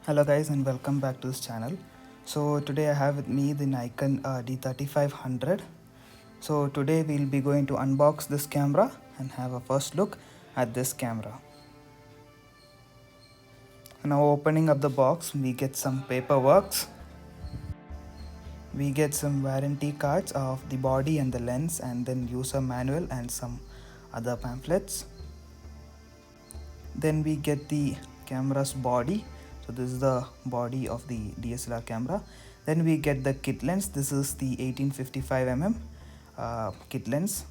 Hello guys and welcome back to this channel. So today I have with me the Nikon D3500. So today we'll be going to unbox this camera and have a first look at this camera. Now opening up the box, we get some paperwork. We get some warranty cards of the body and the lens, and then user manual and some other pamphlets. Then we get the camera's body. So this is the body of the DSLR camera. Then we get the kit lens. This is the 1855mm kit lens.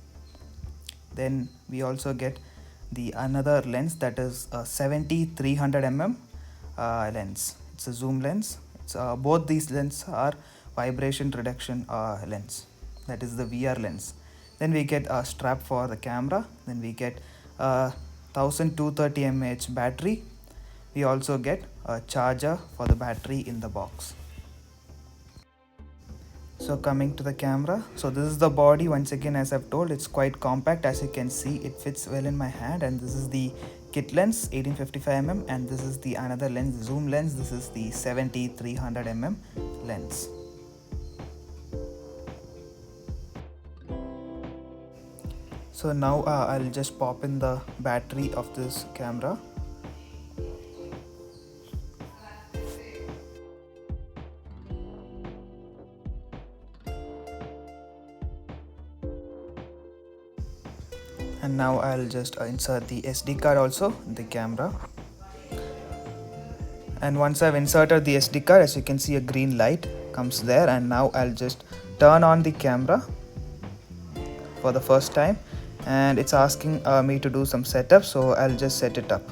Then we also get the another lens, that is a 70-300mm lens. It's a zoom lens. Both these lenses are vibration reduction lens, that is the VR lens. Then we get a strap for the camera. Then we get a 1230 mAh battery. We also get a charger for the battery in the box. So coming to the camera, so this is the body. Once again, as I've told, it's quite compact. As you can see, it fits well in my hand. And this is the kit lens, 1855mm, and this is the another lens, zoom lens. This is the 70-300mm lens. So now I'll just pop in the battery of this camera. And now I'll just insert the SD card also in the camera. And once I've inserted the SD card, as you can see, a green light comes there. And now I'll just turn on the camera for the first time. And it's asking me to do some setup, so I'll just set it up.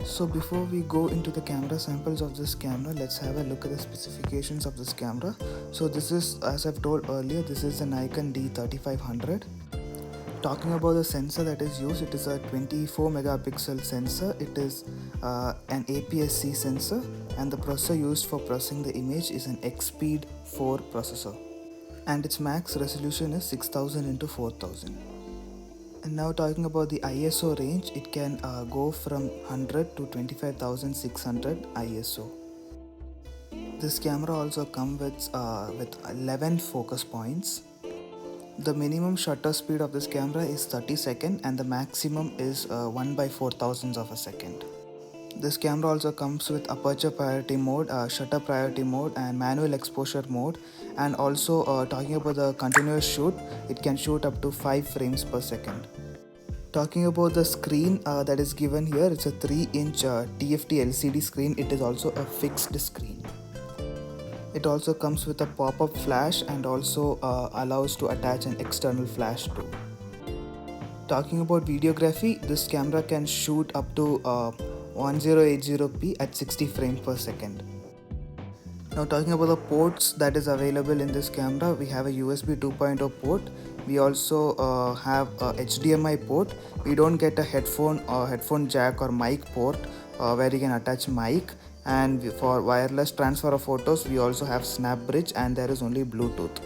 So before we go into the camera samples of this camera, let's have a look at the specifications of this camera. So this is, as I've told earlier, this is a Nikon D3500. Talking about the sensor that is used, it is a 24 megapixel sensor. It is an APS-C sensor, and the processor used for processing the image is an X-Speed 4 processor. And its max resolution is 6000 x 4000. And now talking about the ISO range, it can go from 100 to 25600 ISO. This camera also comes with 11 focus points. The minimum shutter speed of this camera is 30 seconds and the maximum is 1/4000th of a second. This camera also comes with aperture priority mode, shutter priority mode, and manual exposure mode. And also talking about the continuous shoot, it can shoot up to 5 frames per second. Talking about the screen that is given here, it's a 3-inch TFT LCD screen. It is also a fixed screen. It also comes with a pop-up flash and also allows to attach an external flash too. Talking about videography, this camera can shoot up to 1080p at 60 frames per second. Now talking about the ports that is available in this camera, we have a USB 2.0 port. We also have a HDMI port. We don't get a headphone jack or mic port where you can attach mic. And for wireless transfer of photos, we also have Snap Bridge, and there is only Bluetooth.